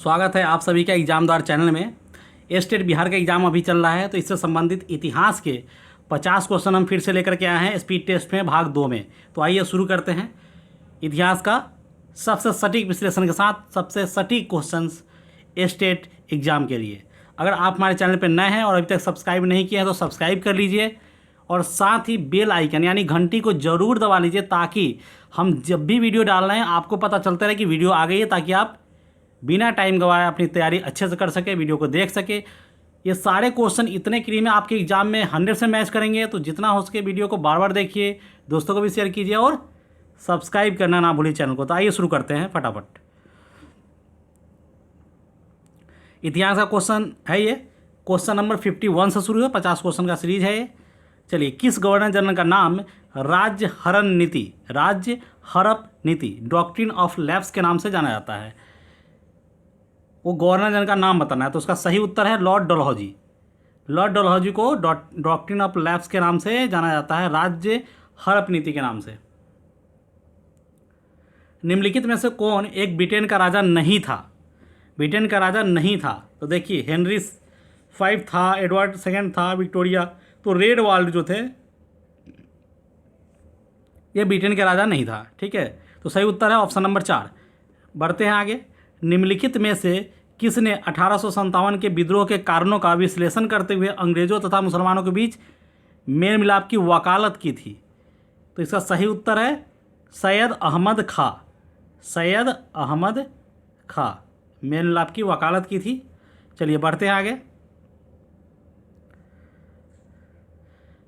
स्वागत है आप सभी का एग्जामदार चैनल में। स्टेट बिहार का एग्ज़ाम अभी चल रहा है, तो इससे संबंधित इतिहास के 50 क्वेश्चन हम फिर से लेकर के आए हैं स्पीड टेस्ट में भाग 2 में। तो आइए शुरू करते हैं इतिहास का सबसे सटीक विश्लेषण के साथ सबसे सटीक क्वेश्चंस स्टेट एग्ज़ाम के लिए। अगर आप हमारे चैनल पर नए हैं और अभी तक सब्सक्राइब नहीं किए हैं तो सब्सक्राइब कर लीजिए और साथ ही बेल आइकन यानी घंटी को ज़रूर दबा लीजिए, ताकि हम जब भी वीडियो डाल रहे हैं आपको पता चलता रहे कि वीडियो आ गई है, ताकि आप बिना टाइम गवाए अपनी तैयारी अच्छे से कर सके, वीडियो को देख सके। ये सारे क्वेश्चन इतने क्रीम में आपके एग्जाम में 100 से मैच करेंगे, तो जितना हो सके वीडियो को बार बार देखिए, दोस्तों को भी शेयर कीजिए और सब्सक्राइब करना ना भूलिए चैनल को। तो आइए शुरू करते हैं फटाफट। इतिहास का क्वेश्चन है ये, क्वेश्चन नंबर 51 से शुरू है, 50 क्वेश्चन का सीरीज है ये। चलिए, किस गवर्नर जनरल का नाम राज्य हड़प नीति डॉक्ट्रिन ऑफ लैप्स के नाम से जाना जाता है? वो गवर्नर जनरल का नाम बताना है, तो उसका सही उत्तर है लॉर्ड डलहौजी। लॉर्ड डलहौजी को डॉक्ट्रिन ऑफ लैप्स के नाम से जाना जाता है, राज्य हड़प नीति के नाम से। निम्नलिखित में से कौन एक ब्रिटेन का राजा नहीं था? ब्रिटेन का राजा नहीं था, तो देखिए हेनरी 5 था, एडवर्ड 2 था, विक्टोरिया। तो रेड वाल्ड जो थे ये ब्रिटेन के राजा नहीं था, ठीक है। तो सही उत्तर है ऑप्शन नंबर 4। बढ़ते हैं आगे। निम्नलिखित में से किसने 1857 के विद्रोह के कारणों का विश्लेषण करते हुए अंग्रेजों तथा मुसलमानों के बीच मेल मिलाप की वकालत की थी? तो इसका सही उत्तर है सैयद अहमद खां। सैयद अहमद खां मेल मिलाप की वकालत की थी। चलिए बढ़ते हैं आगे।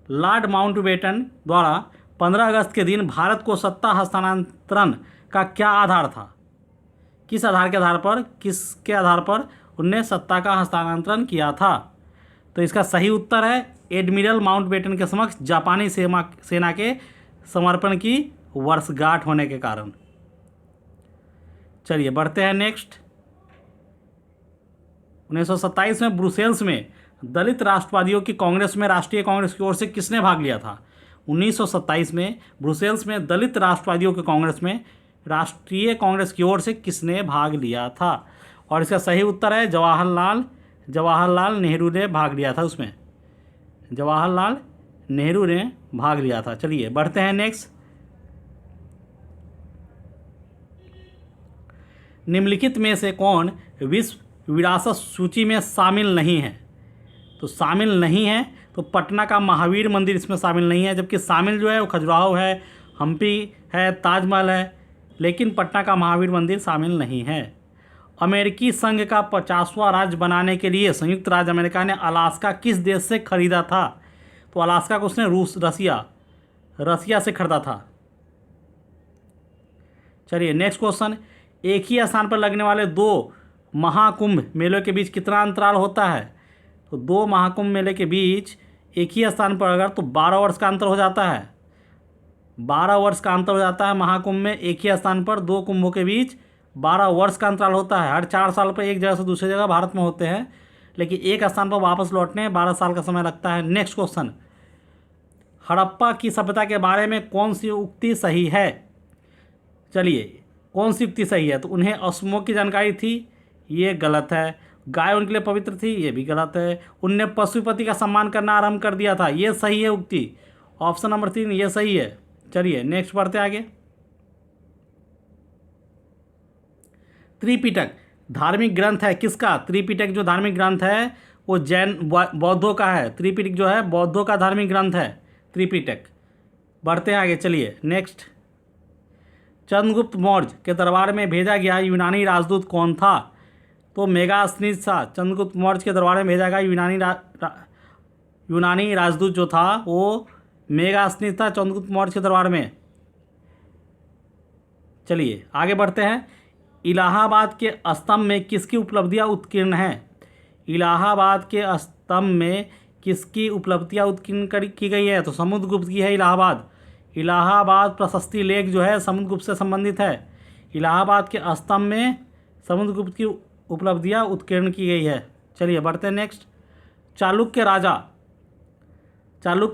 लॉर्ड माउंटबेटन द्वारा 15 अगस्त के दिन भारत को सत्ता हस्तांतरण का क्या आधार था? किस किसके आधार पर उनने सत्ता का हस्तांतरण किया था? तो इसका सही उत्तर है एडमिरल माउंटबेटन के समक्ष जापानी सेना के समर्पण की वर्षगांठ होने के कारण। चलिए बढ़ते हैं नेक्स्ट। 1927 में ब्रुसेल्स में दलित राष्ट्रवादियों की कांग्रेस में राष्ट्रीय कांग्रेस की ओर से किसने भाग लिया था? 1927 में ब्रुसेल्स में दलित राष्ट्रवादियों के कांग्रेस में राष्ट्रीय कांग्रेस की ओर से किसने भाग लिया था? और इसका सही उत्तर है जवाहरलाल नेहरू ने भाग लिया था। उसमें जवाहरलाल नेहरू ने भाग लिया था। चलिए बढ़ते हैं नेक्स्ट। निम्नलिखित में से कौन विश्व विरासत सूची में शामिल नहीं है? तो शामिल नहीं है तो पटना का महावीर मंदिर इसमें शामिल नहीं है, जबकि शामिल जो है वो खजुराहो है, हम्पी है, ताजमहल है, लेकिन पटना का महावीर मंदिर शामिल नहीं है। अमेरिकी संघ का 50वां राज्य बनाने के लिए संयुक्त राज्य अमेरिका ने अलास्का किस देश से खरीदा था? तो अलास्का को उसने रसिया से खरीदा था। चलिए नेक्स्ट क्वेश्चन। एक ही स्थान पर लगने वाले 2 महाकुंभ मेलों के बीच कितना अंतराल होता है? तो 2 महाकुंभ मेले के बीच एक ही स्थान पर अगर तो 12 वर्ष का अंतर हो जाता है। 12 वर्ष का अंतर हो जाता है महाकुंभ में। एक ही स्थान पर 2 कुंभों के बीच 12 वर्ष का अंतराल होता है। हर 4 साल पर एक जगह से दूसरी जगह भारत में होते हैं, लेकिन एक स्थान पर वापस लौटने 12 साल का समय लगता है। Next question. हड़प्पा की सभ्यता के बारे में कौन सी उक्ति सही है? चलिए कौन सी उक्ति सही है? तो उन्हें अश्वों की जानकारी थी, ये गलत है। गाय उनके लिए पवित्र थी, ये भी गलत है। उनने पशुपति का सम्मान करना आरंभ कर दिया था, ये सही है उक्ति। ऑप्शन नंबर 3 ये सही है। चलिए नेक्स्ट बढ़ते आगे। त्रिपिटक धार्मिक ग्रंथ है किसका? त्रिपिटक जो धार्मिक ग्रंथ है वो जैन बौद्धों का है। त्रिपिटक जो है बौद्धों का धार्मिक ग्रंथ है त्रिपिटक। बढ़ते हैं आगे। चलिए नेक्स्ट। चंद्रगुप्त मौर्य के दरबार में भेजा गया यूनानी राजदूत कौन था? तो मेगास्थनीज था। चंद्रगुप्त मौर्य के दरबार में भेजा गया यूनानी राजदूत जो था वो मेगास्थनीज था चंद्रगुप्त मौर्य के दरबार में। चलिए आगे बढ़ते हैं। इलाहाबाद के स्तंभ में किसकी उपलब्धियां उत्कीर्ण हैं? इलाहाबाद के स्तंभ में किसकी उपलब्धियां उत्कीर्ण की गई है? तो समुद्रगुप्त की है इलाहाबाद। इलाहाबाद प्रशस्ति लेख जो है समुद्रगुप्त से संबंधित है। इलाहाबाद के स्तंभ में समुद्रगुप्त की उपलब्धियां उत्कीर्ण की गई है। चलिए बढ़ते हैं नेक्स्ट। चालुक्य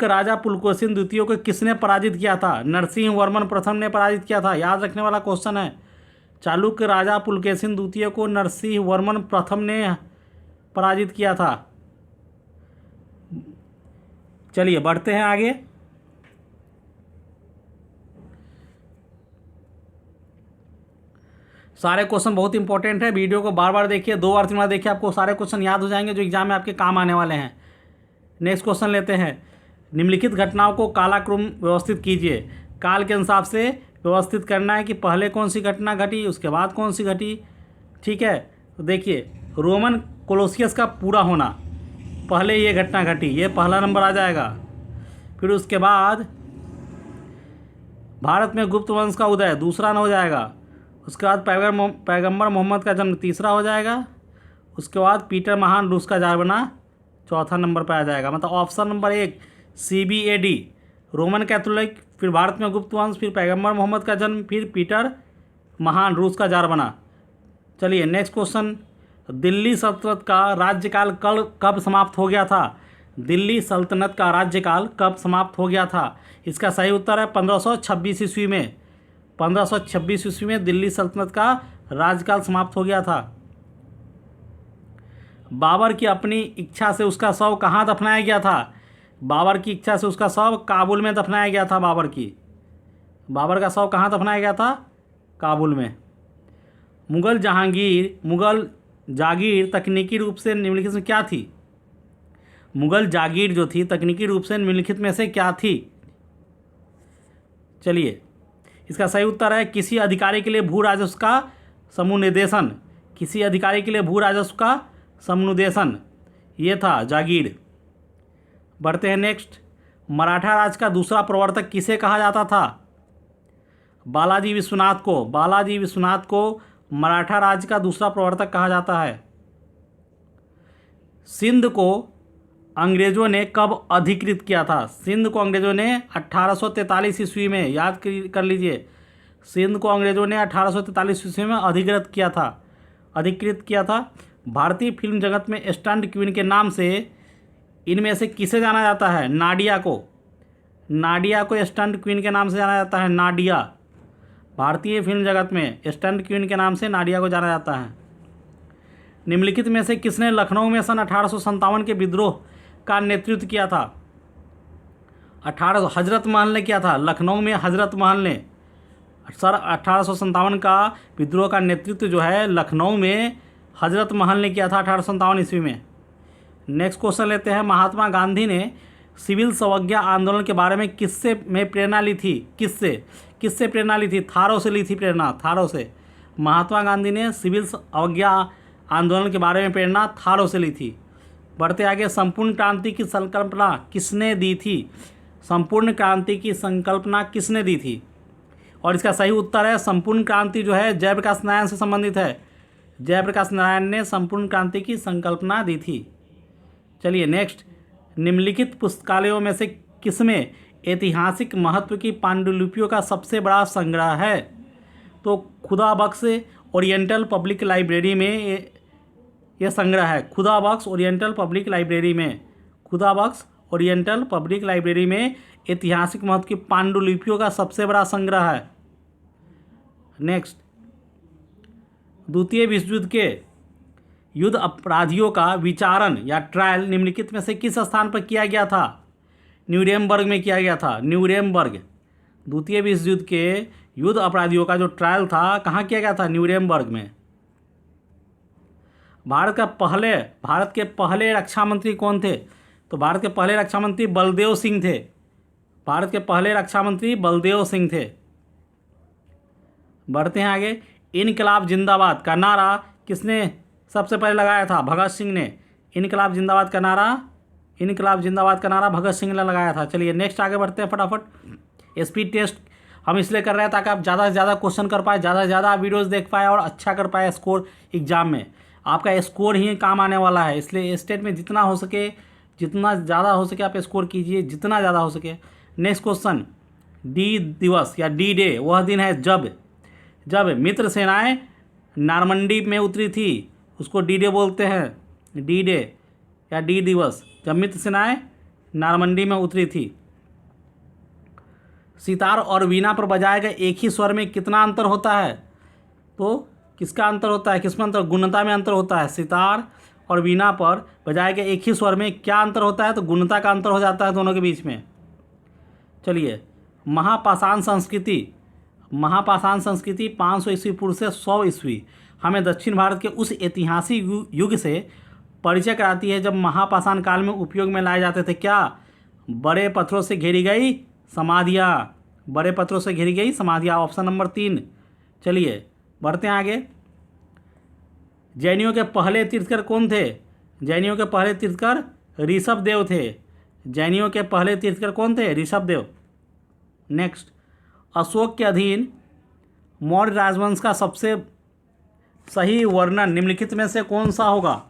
राजा पुलकेशिन द्वितीय को किसने पराजित किया था? नरसिंह वर्मन प्रथम ने पराजित किया था। याद रखने वाला क्वेश्चन है। चालुक्य राजा पुलकेशिन द्वितीय को नरसिंह वर्मन प्रथम ने पराजित किया था। चलिए बढ़ते हैं आगे। सारे क्वेश्चन बहुत इंपॉर्टेंट है, वीडियो को बार बार देखिए, 2 बार 3 बार देखिए, आपको सारे क्वेश्चन याद हो जाएंगे जो एग्जाम में आपके काम आने वाले हैं। नेक्स्ट क्वेश्चन लेते हैं। निम्नलिखित घटनाओं को कालाक्रम व्यवस्थित कीजिए। काल के हिसाब से व्यवस्थित करना है कि पहले कौन सी घटना घटी, उसके बाद कौन सी घटी। ठीक है, तो देखिए रोमन कोलोसियस का पूरा होना, पहले ये घटना घटी, ये पहला नंबर आ जाएगा। फिर उसके बाद भारत में गुप्त वंश का उदय दूसरा हो जाएगा। उसके बाद पैगंबर मोहम्मद का जन्म तीसरा हो जाएगा। उसके बाद पीटर महान रूस का जार बना चौथा नंबर पर आ जाएगा। मतलब option number 1 CBAD Roman Catholic, फिर भारत में गुप्त वंश, फिर पैगंबर मोहम्मद का जन्म, फिर पीटर महान रूस का जार बना। चलिए नेक्स्ट क्वेश्चन। दिल्ली सल्तनत का राज्यकाल कब समाप्त हो गया था? दिल्ली सल्तनत का राज्यकाल कब समाप्त हो गया था? इसका सही उत्तर है 1526 ईस्वी में। 1526 ईस्वी में दिल्ली सल्तनत का राज्यकाल समाप्त हो गया था। बाबर की अपनी इच्छा से उसका शव कहाँ दफनाया गया था? बाबर की इच्छा से उसका शव काबुल में दफनाया गया था। बाबर का शव कहाँ दफनाया गया था? काबुल में। मुगल जागीर तकनीकी रूप से निम्नलिखित में क्या थी? मुगल जागीर जो थी तकनीकी रूप से निम्नलिखित में से क्या थी? चलिए इसका सही उत्तर है किसी अधिकारी के लिए भू राजस्व का समुनिदेशन। किसी अधिकारी के लिए भू राजस्व का समुनिदेशन, ये था जागीर। बढ़ते हैं नेक्स्ट। मराठा राज का दूसरा प्रवर्तक किसे कहा जाता था? बालाजी विश्वनाथ को। बालाजी विश्वनाथ को मराठा राज का दूसरा प्रवर्तक कहा जाता है। सिंध को अंग्रेजों ने कब अधिकृत किया था? सिंध को अंग्रेजों ने 1843 ईस्वी में, याद कर लीजिए, सिंध को अंग्रेजों ने 1843 ईस्वी में अधिकृत किया था। भारतीय फिल्म जगत में स्टंट क्वीन के नाम से इनमें से किसे जाना जाता है? नाडिया को स्टंट क्वीन के नाम से जाना जाता है। नाडिया, भारतीय फिल्म जगत में स्टंट क्वीन के नाम से नाडिया को जाना जाता है। निम्नलिखित में से किसने लखनऊ में सन 1857 के विद्रोह का नेतृत्व किया था? हजरत महल ने किया था। लखनऊ में हजरत महल ने 1857 का विद्रोह का नेतृत्व जो है लखनऊ में हजरत महल ने किया था 1857 ईस्वी में। नेक्स्ट क्वेश्चन लेते हैं। महात्मा गांधी ने सिविल अवज्ञा आंदोलन के बारे में किससे प्रेरणा ली थी? किससे प्रेरणा ली थी? थारो से ली थी प्रेरणा, थारो से। महात्मा गांधी ने सिविल अवज्ञा आंदोलन के बारे में प्रेरणा थारो से ली थी। बढ़ते आगे। संपूर्ण क्रांति की संकल्पना किसने दी थी? संपूर्ण क्रांति की संकल्पना किसने दी थी? और इसका सही उत्तर है संपूर्ण क्रांति जो है जयप्रकाश नारायण से संबंधित है। जयप्रकाश नारायण ने संपूर्ण क्रांति की संकल्पना दी थी। चलिए नेक्स्ट। निम्नलिखित पुस्तकालयों में से किसमें ऐतिहासिक महत्व की पांडुलिपियों का सबसे बड़ा संग्रह है? तो खुदा बख्श ओरिएंटल पब्लिक लाइब्रेरी में यह संग्रह है। खुदा बख्श ओरिएंटल पब्लिक लाइब्रेरी में ऐतिहासिक महत्व की पांडुलिपियों का सबसे बड़ा संग्रह है। नेक्स्ट। द्वितीय विश्व युद्ध के युद्ध अपराधियों का विचारण या ट्रायल निम्नलिखित में से किस स्थान पर किया गया था? न्यूरेमबर्ग में किया गया था। न्यूरेमबर्ग। द्वितीय विश्व युद्ध के युद्ध अपराधियों का जो ट्रायल था कहाँ किया गया था? न्यूरेमबर्ग में। भारत के पहले रक्षा मंत्री कौन थे? तो भारत के पहले रक्षा मंत्री बलदेव सिंह थे। भारत के पहले रक्षा मंत्री बलदेव सिंह थे। बढ़ते हैं आगे। इनकलाब जिंदाबाद का नारा किसने सबसे पहले लगाया था? भगत सिंह ने। इनकलाब जिंदाबाद का नारा भगत सिंह ने लगाया था। चलिए नेक्स्ट आगे बढ़ते हैं फटाफट। स्पीड टेस्ट हम इसलिए कर रहे हैं ताकि आप ज़्यादा से ज़्यादा क्वेश्चन कर पाए, ज़्यादा से ज़्यादा वीडियोस देख पाए और अच्छा कर पाए स्कोर एग्जाम में। आपका स्कोर ही काम आने वाला है, इसलिए स्टेट में जितना ज़्यादा हो सके आप स्कोर कीजिए, जितना ज़्यादा हो सके। Next question. डी दिवस या डी डे वह दिन है जब मित्र सेनाएं नॉर्मंडी में उतरी थी, उसको डी डे बोलते हैं। डी डे या डी दिवस, जब मित्र सेनाएं नॉर्मंडी में उतरी थी। सितार और वीणा पर बजाए गए एक ही स्वर में कितना अंतर होता है? तो किसका अंतर होता है, किसमें अंतर, गुणता में अंतर होता है। सितार और वीणा पर बजाय के एक ही स्वर में क्या अंतर होता है, तो गुणता का अंतर हो जाता है दोनों के बीच में। चलिए, महापाषाण संस्कृति 500 ईस्वी पूर्व से 100 ईस्वी हमें दक्षिण भारत के उस ऐतिहासिक युग से परिचय कराती है जब महापाषाण काल में उपयोग में लाए जाते थे क्या, बड़े पत्थरों से घेरी गई समाधियाँ, बड़े पत्थरों से घेरी गई समाधियाँ, ऑप्शन नंबर 3। चलिए बढ़ते हैं आगे। जैनियों के पहले तीर्थकर कौन थे, जैनियों के पहले तीर्थकर ऋषभदेव थे, जैनियों के पहले तीर्थकर कौन थे, ऋषभदेव। नेक्स्ट, अशोक के अधीन मौर्य राजवंश का सबसे सही वर्णन निम्नलिखित में से कौन सा होगा,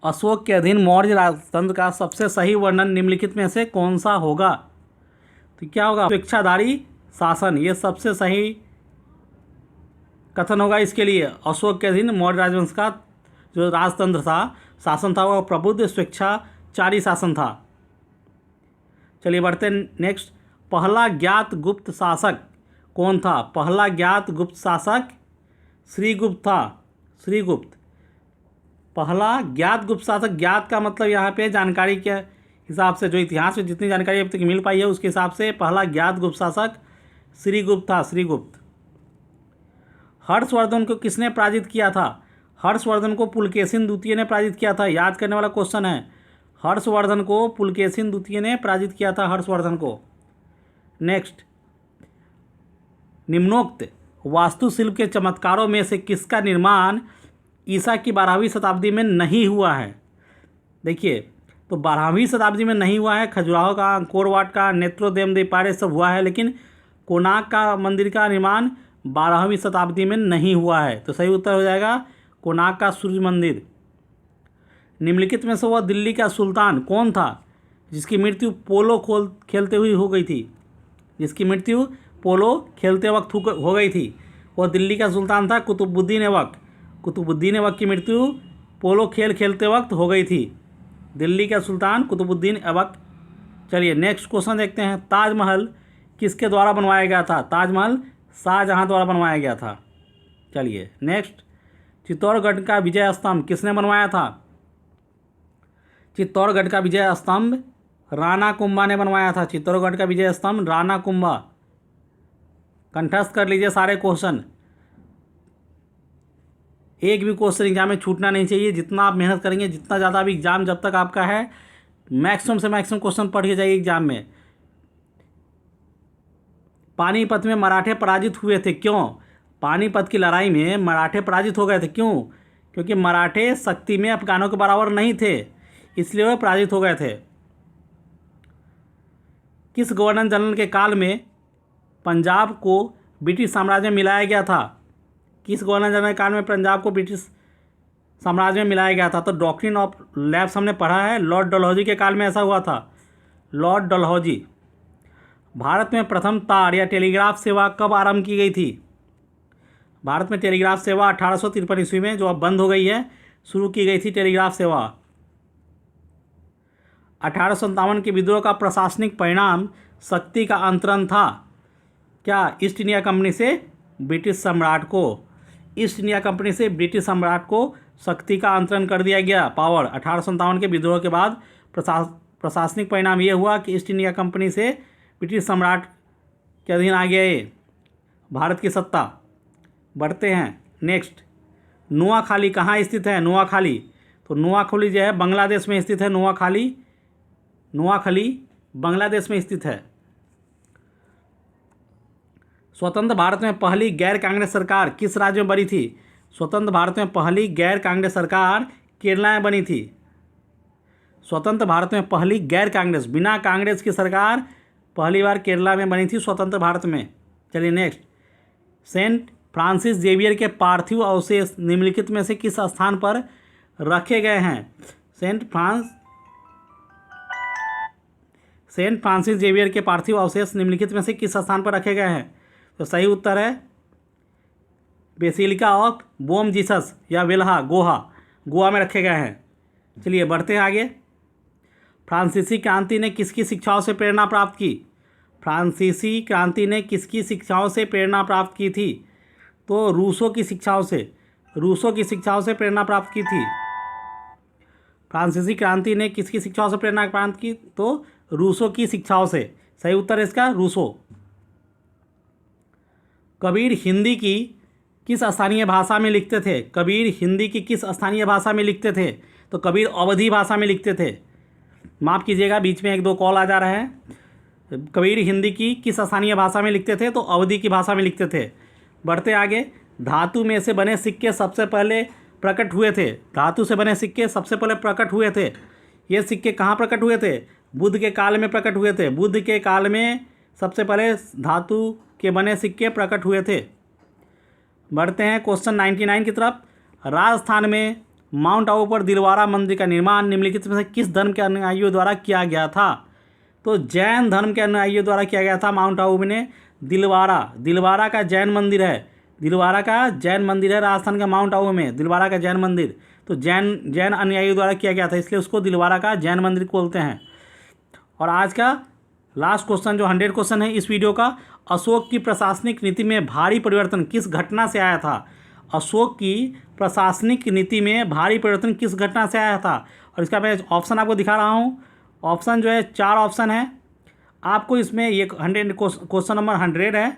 अशोक के अधीन मौर्य राजतंत्र का सबसे सही वर्णन निम्नलिखित में से कौन सा होगा, तो क्या होगा, स्वेच्छाधारी शासन, ये सबसे सही कथन होगा इसके लिए। अशोक के अधीन मौर्य राजवंश का जो राजतंत्र था, शासन था, वह प्रबुद्ध स्वेच्छाचारी शासन था। चलिए बढ़ते नेक्स्ट। पहला ज्ञात गुप्त शासक कौन था, पहला ज्ञात गुप्त शासक श्रीगुप्त था, श्रीगुप्त पहला ज्ञात गुप्त शासक। ज्ञात का मतलब यहाँ पे जानकारी के हिसाब से, जो इतिहास में जितनी जानकारी अब तक मिल पाई है उसके हिसाब से पहला ज्ञात गुप्त शासक श्रीगुप्त था, श्रीगुप्त। हर्षवर्धन को किसने पराजित किया था, हर्षवर्धन को पुलकेशिन द्वितीय ने पराजित किया था, याद करने वाला क्वेश्चन है। हर्षवर्धन को पुलकेशिन द्वितीय ने पराजित किया था, हर्षवर्धन को। नेक्स्ट, निम्नोक्त वास्तुशिल्प के चमत्कारों में से किसका निर्माण ईसा की 12वीं शताब्दी में नहीं हुआ है। देखिए, तो 12वीं शताब्दी में नहीं हुआ है, खजुराहो का, अंकोर वाट का, नेत्रोदेम दीपारे सब हुआ है, लेकिन कोणार्क का मंदिर का निर्माण 12वीं शताब्दी में नहीं हुआ है। तो सही उत्तर हो जाएगा कोणार्क का सूर्य मंदिर। निम्नलिखित में से वह दिल्ली का सुल्तान कौन था जिसकी मृत्यु पोलो खेलते हुए हो गई थी, जिसकी मृत्यु पोलो खेलते वक्त हो गई थी, वह दिल्ली का सुल्तान था कुतुबुद्दीन ऐबक। कुतुबुद्दीन ऐबक की मृत्यु पोलो खेलते वक्त हो गई थी, दिल्ली का सुल्तान कुतुबुद्दीन ऐबक। चलिए नेक्स्ट क्वेश्चन देखते हैं। ताजमहल किसके द्वारा बनवाया गया था, ताजमहल शाहजहाँ द्वारा बनवाया गया था। चलिए नेक्स्ट, चित्तौड़गढ़ का विजय स्तंभ किसने बनवाया था, चित्तौड़गढ़ का विजय स्तंभ राणा कुंभा ने बनवाया था, चित्तौड़गढ़ का विजय स्तंभ राणा कुंभा। कंठस्थ कर लीजिए सारे क्वेश्चन, एक भी क्वेश्चन एग्जाम में छूटना नहीं चाहिए। जितना आप मेहनत करेंगे, जितना ज़्यादा भी एग्जाम जब तक आपका है, मैक्सिमम से मैक्सिमम क्वेश्चन पढ़ के जाइए एग्जाम में। पानीपत में मराठे पराजित हुए थे, क्यों, पानीपत की लड़ाई में मराठे पराजित हो गए थे, क्यों, क्योंकि मराठे शक्ति में अफगानों के बराबर नहीं थे, इसलिए वे पराजित हो गए थे। किस गवर्नर जनरल के काल में पंजाब को ब्रिटिश साम्राज्य में मिलाया गया था, किस गवर्नर जनरल के काल में पंजाब को ब्रिटिश साम्राज्य में मिलाया गया था, तो डॉक्ट्रिन ऑफ लैप्स हमने पढ़ा है, लॉर्ड डलहौजी के काल में ऐसा हुआ था, लॉर्ड डलहौजी। भारत में प्रथम तार या टेलीग्राफ सेवा कब आरंभ की गई थी, भारत में टेलीग्राफ सेवा 1853 ईस्वी में, जो अब बंद हो गई है, शुरू की गई थी टेलीग्राफ सेवा। 1857 के विद्रोह का प्रशासनिक परिणाम शक्ति का अंतरण था, क्या, ईस्ट इंडिया कंपनी से ब्रिटिश सम्राट को, ईस्ट इंडिया कंपनी से ब्रिटिश सम्राट को शक्ति का अंतरण कर दिया गया, पावर। 1857 के विद्रोह के बाद प्रशासनिक परिणाम ये हुआ कि ईस्ट इंडिया कंपनी से ब्रिटिश सम्राट के अधीन आ गया ये भारत की सत्ता। बढ़ते हैं नेक्स्ट, नुआखाली कहाँ स्थित है, नुआखाली, तो नुआखाली जो है बांग्लादेश में स्थित है, नुआखाली, नुआखाली बांग्लादेश में स्थित है। स्वतंत्र भारत में पहली गैर कांग्रेस सरकार किस राज्य में बनी थी, स्वतंत्र भारत में पहली गैर कांग्रेस सरकार केरला में बनी थी, स्वतंत्र भारत में पहली गैर कांग्रेस, बिना कांग्रेस की सरकार पहली बार केरला में बनी थी स्वतंत्र भारत में। चलिए नेक्स्ट, सेंट फ्रांसिस जेवियर के पार्थिव अवशेष निम्नलिखित में से किस स्थान पर रखे गए हैं, सेंट फ्रांसिस जेवियर के पार्थिव अवशेष निम्नलिखित में से किस स्थान पर रखे गए हैं, तो सही उत्तर है बेसिलिका ऑफ बोम जीसस या वेल्हा, गोवा में रखे गए हैं। चलिए बढ़ते हैं आगे। फ्रांसीसी क्रांति ने किसकी शिक्षाओं से प्रेरणा प्राप्त की, फ्रांसीसी क्रांति ने किसकी शिक्षाओं से प्रेरणा प्राप्त की थी, तो रूसो की शिक्षाओं से प्रेरणा प्राप्त की थी। फ्रांसीसी क्रांति ने किसकी शिक्षाओं से प्रेरणा प्राप्त की? तो रूसो की शिक्षाओं से। सही उत्तर है इसका रूसो। कबीर हिंदी की किस स्थानीय भाषा में लिखते थे? कबीर हिंदी की किस स्थानीय भाषा में लिखते थे? तो कबीर अवधी भाषा में लिखते थे। माफ़ कीजिएगा, बीच में 1-2 कॉल आ जा रहे हैं। कबीर हिंदी की किस स्थानीय भाषा में लिखते थे? तो अवधी की भाषा में लिखते थे। बढ़ते आगे, धातु में से बने सिक्के सबसे पहले प्रकट हुए थे। धातु से बने सिक्के सबसे पहले प्रकट हुए थे। ये सिक्के कहाँ प्रकट हुए थे? बुद्ध के काल में प्रकट हुए थे। बुद्ध के काल में सबसे पहले धातु के बने सिक्के प्रकट हुए थे। बढ़ते हैं क्वेश्चन 99 की तरफ। राजस्थान में माउंट आबू पर दिलवारा मंदिर का निर्माण निम्नलिखित में से किस धर्म के अनुयायियों द्वारा किया गया था? तो जैन धर्म के अनुयायियों द्वारा किया गया था। माउंट आबू में दिलवारा का जैन मंदिर है। दिलवारा का जैन मंदिर है राजस्थान के माउंट आबू में, दिलवारा का जैन मंदिर। तो जैन अनुयायियों द्वारा किया गया था, इसलिए उसको दिलवारा का जैन मंदिर बोलते हैं। और आज का लास्ट क्वेश्चन जो 100 क्वेश्चन है इस वीडियो का, अशोक की प्रशासनिक नीति में भारी परिवर्तन किस घटना से आया था? अशोक की प्रशासनिक नीति में भारी परिवर्तन किस घटना से आया था? और इसका मैं ऑप्शन आपको दिखा रहा हूँ। ऑप्शन जो है 4 ऑप्शन है आपको इसमें। ये 100 क्वेश्चन नंबर 100 है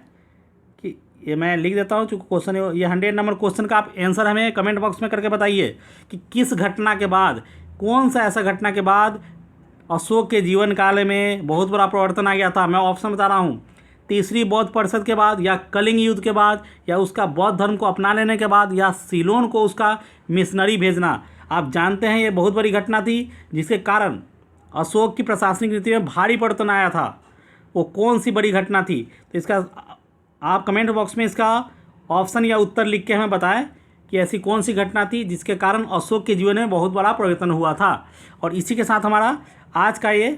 कि ये मैं लिख देता हूँ चूँकि क्वेश्चन ये 100 नंबर क्वेश्चन का आप आंसर हमें कमेंट बॉक्स में करके बताइए कि किस घटना के बाद, कौन सा ऐसा घटना के बाद अशोक के जीवन काल में बहुत बड़ा परिवर्तन आ गया था। मैं ऑप्शन बता रहा हूँ। तीसरी बौद्ध परिषद के बाद, या कलिंग युद्ध के बाद, या उसका बौद्ध धर्म को अपना लेने के बाद, या सीलोन को उसका मिशनरी भेजना। आप जानते हैं ये बहुत बड़ी घटना थी जिसके कारण अशोक की प्रशासनिक नीति में भारी परिवर्तन आया था। वो कौन सी बड़ी घटना थी? तो इसका आप कमेंट बॉक्स में इसका ऑप्शन या उत्तर लिख के हमें बताएं कि ऐसी कौन सी घटना थी जिसके कारण अशोक के जीवन में बहुत बड़ा परिवर्तन हुआ था। और इसी के साथ हमारा आज का ये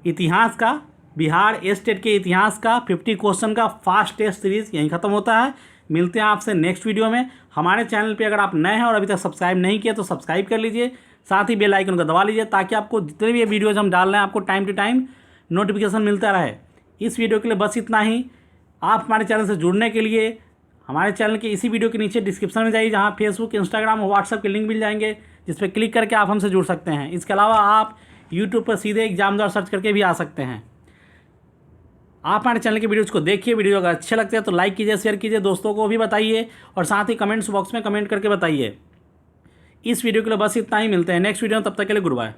इतिहास का, बिहार स्टेट के इतिहास का 50 क्वेश्चन का फास्ट टेस्ट सीरीज़ यहीं ख़त्म होता है। मिलते हैं आपसे नेक्स्ट वीडियो में। हमारे चैनल पे अगर आप नए हैं और अभी तक सब्सक्राइब नहीं किया तो सब्सक्राइब कर लीजिए, साथ ही बेल आइकन को दबा लीजिए ताकि आपको जितने भी ये वीडियोज़ हम डाल रहे हैं आपको टाइम टू टाइम नोटिफिकेशन मिलता रहे। इस वीडियो के लिए बस इतना ही। आप हमारे चैनल से जुड़ने के लिए हमारे चैनल के इसी वीडियो के नीचे डिस्क्रिप्शन में जाइए, जहाँ फेसबुक, इंस्टाग्राम और व्हाट्सएप के लिंक मिल जाएंगे, जिस पर क्लिक करके आप हमसे जुड़ सकते हैं। इसके अलावा आप यूट्यूब पर सीधे एग्जामदार सर्च करके भी आ सकते हैं। आप हमारे चैनल के वीडियोज़ को देखिए। वीडियो अगर अच्छे लगते हैं तो लाइक कीजिए, शेयर कीजिए, दोस्तों को भी बताइए और साथ ही कमेंट्स बॉक्स में कमेंट करके बताइए। इस वीडियो के लिए बस इतना ही। मिलते हैं नेक्स्ट वीडियो में, तब तक के लिए गुड बाय।